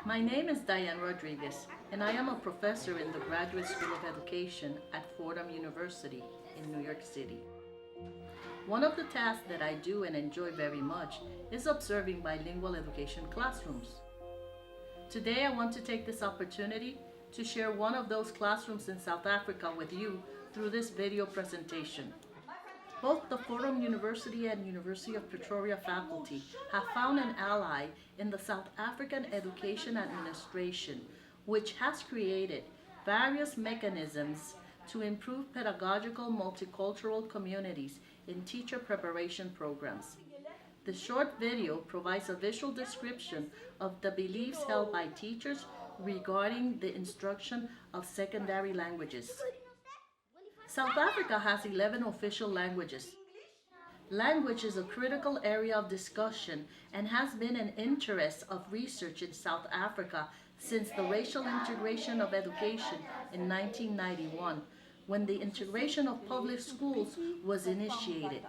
My name is Diane Rodriguez, and I am a professor in the Graduate School of Education at Fordham University in New York City. One of the tasks that I do and enjoy very much is observing bilingual education classrooms. Today I want to take this opportunity to share one of those classrooms in South Africa with you through this video presentation. Both the Fordham University and University of Pretoria faculty have found an ally in the South African Education Administration, which has created various mechanisms to improve pedagogical multicultural communities in teacher preparation programs. The short video provides a visual description of the beliefs held by teachers regarding the instruction of secondary languages. South Africa has 11 official languages. Language is a critical area of discussion and has been an interest of research in South Africa since the racial integration of education in 1991, when the integration of public schools was initiated.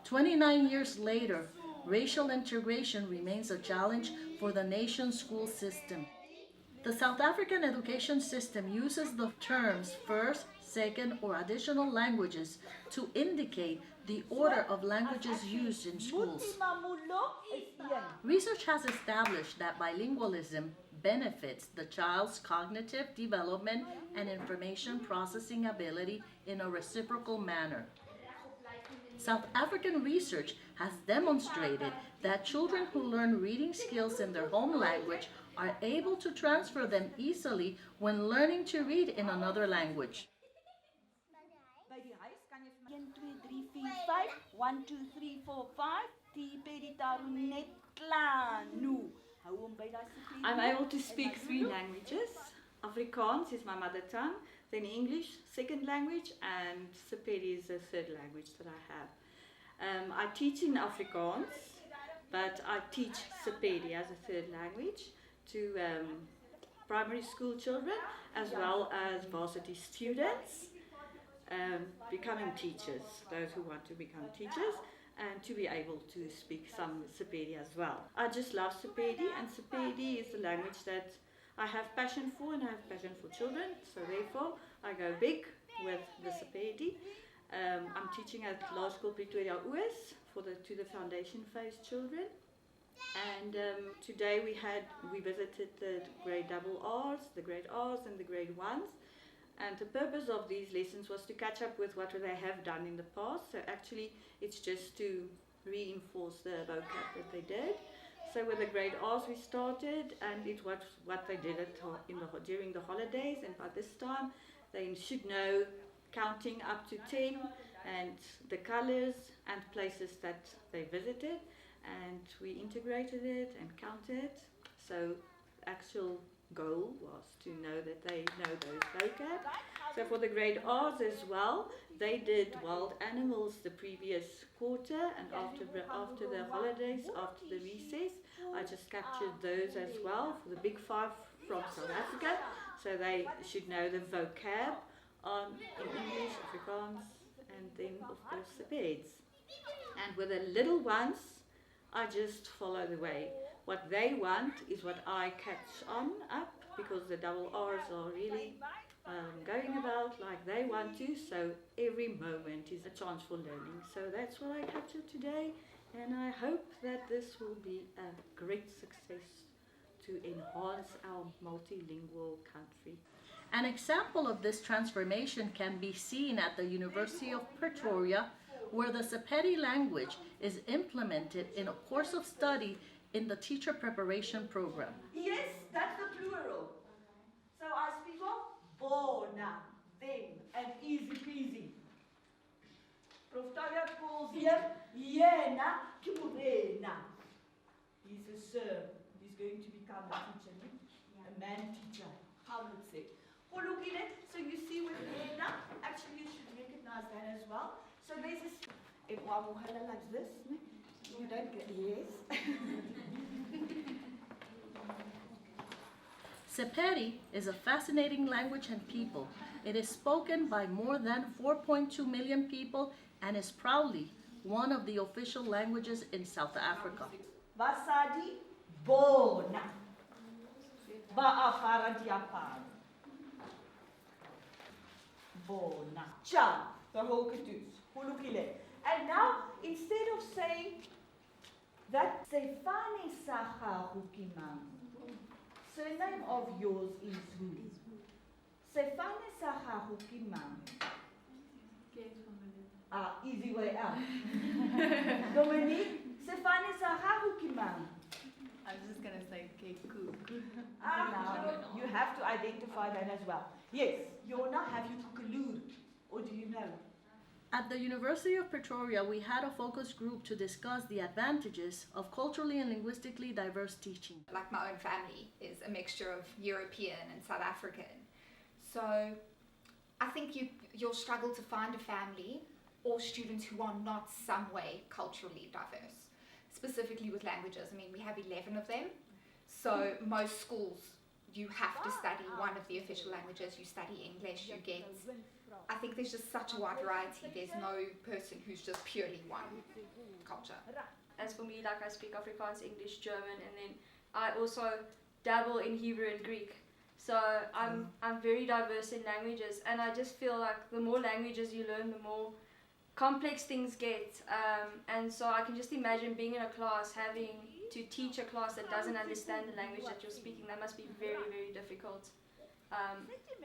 29 years later, racial integration remains a challenge for the nation's school system. The South African education system uses the terms first, second, or additional languages to indicate the order of languages used in schools. Research has established that bilingualism benefits the child's cognitive development and information processing ability in a reciprocal manner. South African research has demonstrated that children who learn reading skills in their home language are able to transfer them easily when learning to read in another language. 1, 2, 3, 4, 5. I'm able to speak 3 languages. Afrikaans is my mother tongue, then English, second language, and Sepedi is the third language that I have. I teach in Afrikaans, but I teach Sepedi as a third language to primary school children as well as varsity students. Becoming teachers, those who want to become teachers, and to be able to speak some Sepedi as well. I just love Sepedi, and Sepedi is the language that I have passion for, and I have passion for children, so therefore I go big with the Sepedi. I'm teaching at Laerskool Pretoria-Oos to the foundation phase children, and today we visited the grade double R's, the grade R's and the grade 1s. And the purpose of these lessons was to catch up with what they have done in the past. So actually it's just to reinforce the vocab that they did. So with the grade R's we started, and it was what they did during the holidays, and by this time they should know counting up to 10 and the colors and places that they visited, and we integrated it and counted. So actual goal was to know that they know those vocab. So for the grade R's as well, they did wild animals the previous quarter, and after the holidays, after the recess, I just captured those as well for the big 5 from South Africa. So they should know the vocab in English, Afrikaans, and then of course the beds. And with the little ones, I just follow the way. What they want is what I catch up, because the double R's are really going about like they want to, so every moment is a chance for learning. So that's what I captured today, and I hope that this will be a great success to enhance our multilingual country. An example of this transformation can be seen at the University of Pretoria, where the Sepedi language is implemented in a course of study in the teacher preparation program. Yes, that's the plural. So I speak of bona, them, and easy peasy. Prof. Talia calls him Yena Kimurena. He's a sir. He's going to become a teacher, a man teacher. How would say? Oh, look at it. So you see with Yena, actually you should recognize that as well. So there's a if one will hold like this, you don't get yes. Sepedi is a fascinating language and people. It is spoken by more than 4.2 million people and is proudly one of the official languages in South Africa. Basadi bona. ba apara diaparo. Bona. Cha, the whole katoos. Hulukile. And now, instead of saying that Sefane Saha Hukimang, surname of yours is who? Sefane Saha Hukimang. Ah, easy way out. Dominique, Sefane Saha Hukimang. I'm just going to say Keku. Ah, now, you have to identify that as well. Yes, Yona, have you Kukulur? Or do you know? At the University of Pretoria, we had a focus group to discuss the advantages of culturally and linguistically diverse teaching. Like my own family is a mixture of European and South African. So I think you'll struggle to find a family or students who are not some way culturally diverse. Specifically with languages, I mean, we have 11 of them. So most schools, you have to study one of the official languages. You study English, you get... I think there's just such a wide variety. There's no person who's just purely one culture. As for me, like I speak Afrikaans, English, German, and then I also dabble in Hebrew and Greek. So I'm very diverse in languages, and I just feel like the more languages you learn, the more complex things get. And so I can just imagine being in a class, having to teach a class that doesn't understand the language that you're speaking. That must be very, very difficult.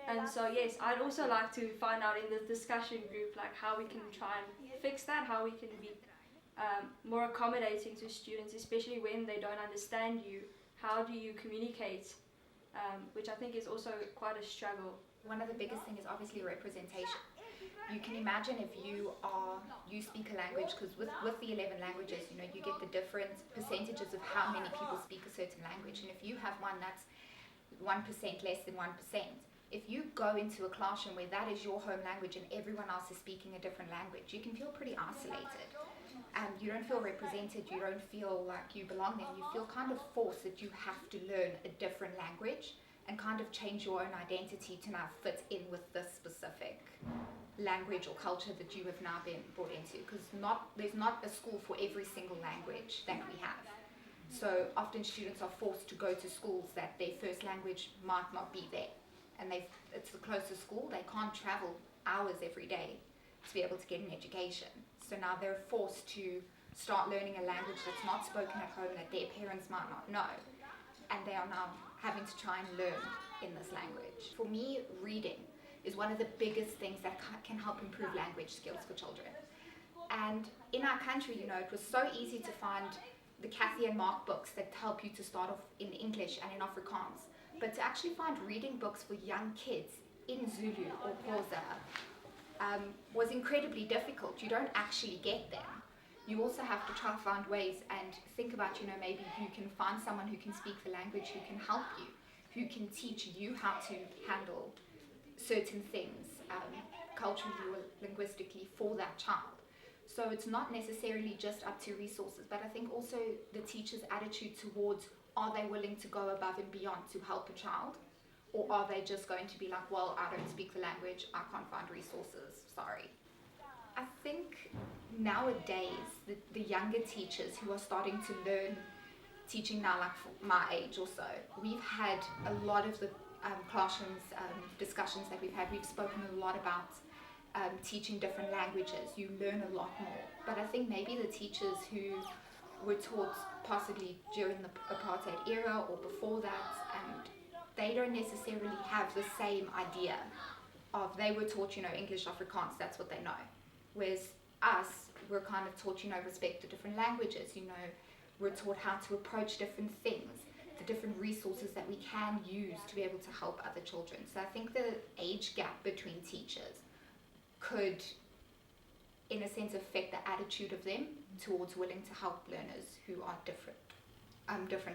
And so yes, I'd also like to find out in the discussion group like how we can try and fix that, how we can be more accommodating to students, especially when they don't understand you. How do you communicate? Which I think is also quite a struggle. One of the biggest things is obviously representation. You can imagine if you speak a language, because with the 11 languages, you know, you get the different percentages of how many people speak a certain language. And if you have one that's 1% less than 1%, if you go into a classroom where that is your home language and everyone else is speaking a different language, you can feel pretty isolated. And you don't feel represented, you don't feel like you belong there. You feel kind of forced that you have to learn a different language and kind of change your own identity to now fit in with this specific language or culture that you have now been brought into. Because there's not a school for every single language that we have. So often students are forced to go to schools that their first language might not be there. And it's the closest school, they can't travel hours every day to be able to get an education. So now they're forced to start learning a language that's not spoken at home, that their parents might not know. And they are now having to try and learn in this language. For me, reading is one of the biggest things that can help improve language skills for children. And in our country, you know, it was so easy to find the Kathy and Mark books that help you to start off in English and in Afrikaans. But to actually find reading books for young kids in Zulu or Xhosa was incredibly difficult. You don't actually get them. You also have to try to find ways and think about, you know, maybe you can find someone who can speak the language, who can help you, who can teach you how to handle certain things culturally or linguistically for that child. So it's not necessarily just up to resources, but I think also the teacher's attitude towards, are they willing to go above and beyond to help a child? Or are they just going to be like, well, I don't speak the language, I can't find resources, sorry. I think nowadays, the younger teachers who are starting to learn teaching now, like my age or so, we've had a lot of the classrooms discussions that we've spoken a lot about teaching different languages. You learn a lot more. But I think maybe the teachers who were taught possibly during the apartheid era or before that, and they don't necessarily have the same idea of, they were taught, you know, English, Afrikaans, that's what they know. Whereas us, we're kind of taught, you know, respect the different languages, you know, we're taught how to approach different things, the different resources that we can use to be able to help other children. So I think the age gap between teachers could, in a sense, affect the attitude of them towards willing to help learners who are different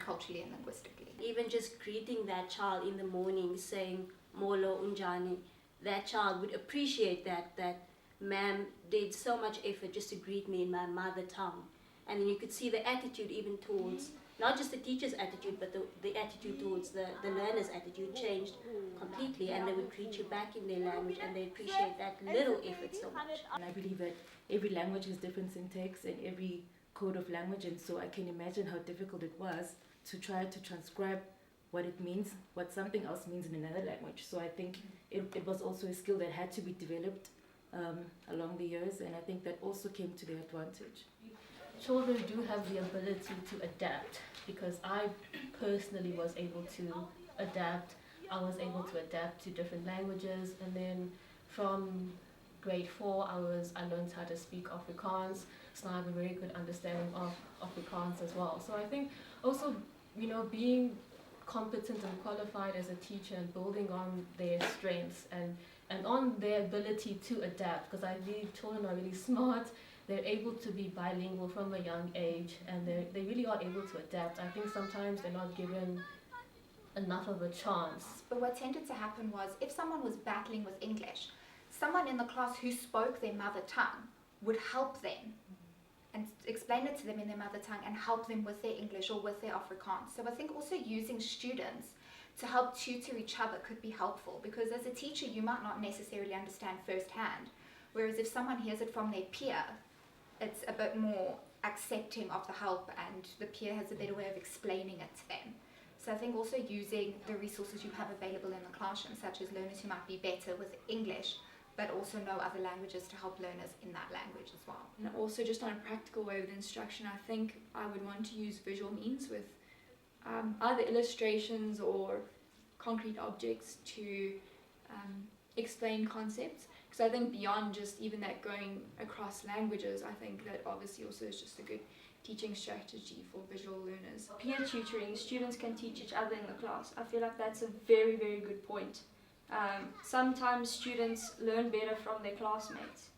culturally and linguistically. Even just greeting that child in the morning, saying Molo Unjani, that child would appreciate that ma'am did so much effort just to greet me in my mother tongue. And then you could see the attitude even towards, not just the teacher's attitude, but the attitude towards the learner's attitude changed completely, and they would greet you back in their language, and they appreciate that little effort so much. And I believe that every language has different syntax and every code of language, and so I can imagine how difficult it was to try to transcribe what it means, what something else means in another language. So I think it was also a skill that had to be developed along the years, and I think that also came to their advantage. Children do have the ability to adapt, because I personally was able to adapt. I was able to adapt to different languages, and then from grade 4 I learned how to speak Afrikaans, so I have a very good understanding of Afrikaans as well. So I think also, you know, being competent and qualified as a teacher and building on their strengths and on their ability to adapt, because I believe children are really smart. They're able to be bilingual from a young age, and they really are able to adapt. I think sometimes they're not given enough of a chance. But what tended to happen was, if someone was battling with English, someone in the class who spoke their mother tongue would help them and explain it to them in their mother tongue and help them with their English or with their Afrikaans. So I think also using students to help tutor each other could be helpful, because as a teacher you might not necessarily understand firsthand, whereas if someone hears it from their peer, it's a bit more accepting of the help, and the peer has a better way of explaining it to them. So I think also using the resources you have available in the classroom, such as learners who might be better with English but also know other languages, to help learners in that language as well. And also, just on a practical way with instruction, I think I would want to use visual means with either illustrations or concrete objects to explain concepts. Because I think beyond just even that going across languages, I think that obviously also is just a good teaching strategy for visual learners. Peer tutoring, students can teach each other in the class. I feel like that's a very, very good point. Sometimes students learn better from their classmates,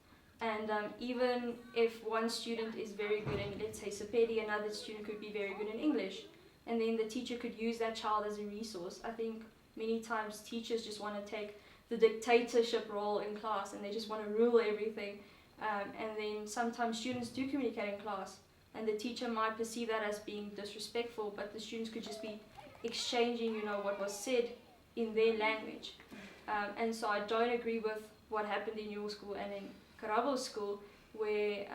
and even if one student is very good in, let's say, Sepedi, another student could be very good in English, and then the teacher could use that child as a resource. I think many times teachers just want to take the dictatorship role in class, and they just want to rule everything, and then sometimes students do communicate in class, and the teacher might perceive that as being disrespectful, but the students could just be exchanging, you know, what was said in their language. And so I don't agree with what happened in your school and in Karabo's school, where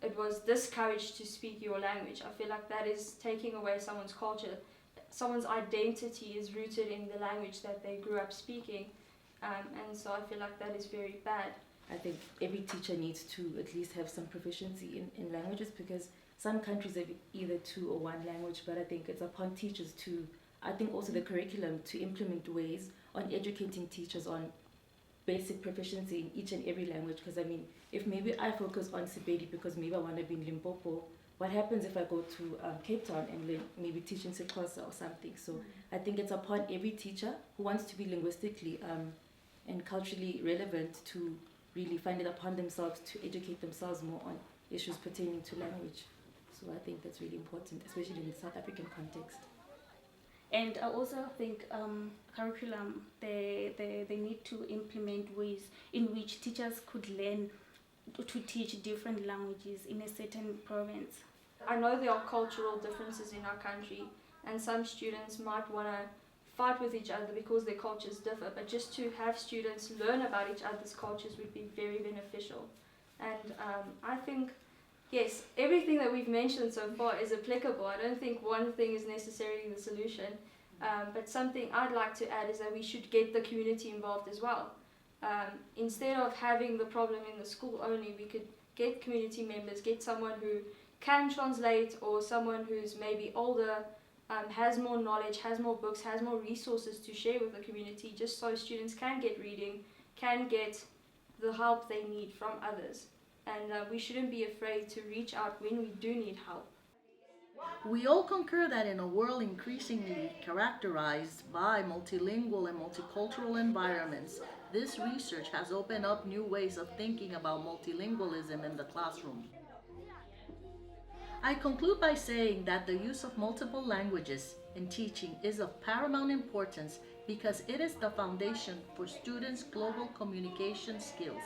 it was discouraged to speak your language. I feel like that is taking away someone's culture. Someone's identity is rooted in the language that they grew up speaking, and so I feel like that is very bad. I think every teacher needs to at least have some proficiency in languages, because some countries have either 2 or 1 language, but I think it's upon teachers to, I think also the curriculum, to implement ways on educating teachers on basic proficiency in each and every language. Because I mean, if maybe I focus on Sepedi because maybe I want to be in Limpopo, what happens if I go to Cape Town and maybe teach in Xhosa or something? So I think it's upon every teacher who wants to be linguistically and culturally relevant to really find it upon themselves to educate themselves more on issues pertaining to language. So I think that's really important, especially in the South African context. And I also think curriculum, they need to implement ways in which teachers could learn to teach different languages in a certain province. I know there are cultural differences in our country, and some students might want to fight with each other because their cultures differ, but just to have students learn about each other's cultures would be very beneficial. And I think, yes, everything that we've mentioned so far is applicable. I don't think one thing is necessarily the solution, but something I'd like to add is that we should get the community involved as well. Instead of having the problem in the school only, we could get community members, get someone who can translate, or someone who's maybe older, has more knowledge, has more books, has more resources to share with the community, just so students can get reading, can get the help they need from others. And we shouldn't be afraid to reach out when we do need help. We all concur that in a world increasingly characterized by multilingual and multicultural environments, this research has opened up new ways of thinking about multilingualism in the classroom. I conclude by saying that the use of multiple languages in teaching is of paramount importance because it is the foundation for students' global communication skills.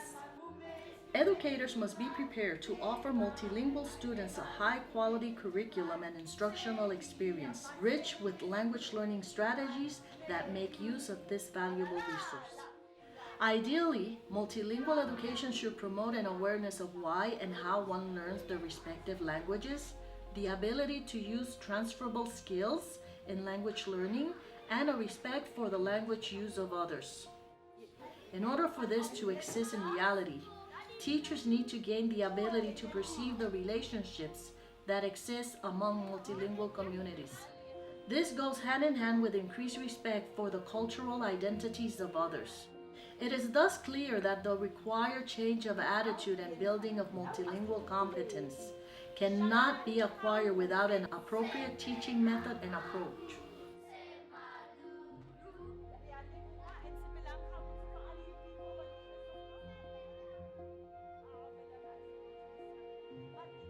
Educators must be prepared to offer multilingual students a high-quality curriculum and instructional experience, rich with language learning strategies that make use of this valuable resource. Ideally, multilingual education should promote an awareness of why and how one learns the respective languages, the ability to use transferable skills in language learning, and a respect for the language use of others. In order for this to exist in reality, teachers need to gain the ability to perceive the relationships that exist among multilingual communities. This goes hand in hand with increased respect for the cultural identities of others. It is thus clear that the required change of attitude and building of multilingual competence cannot be acquired without an appropriate teaching method and approach. But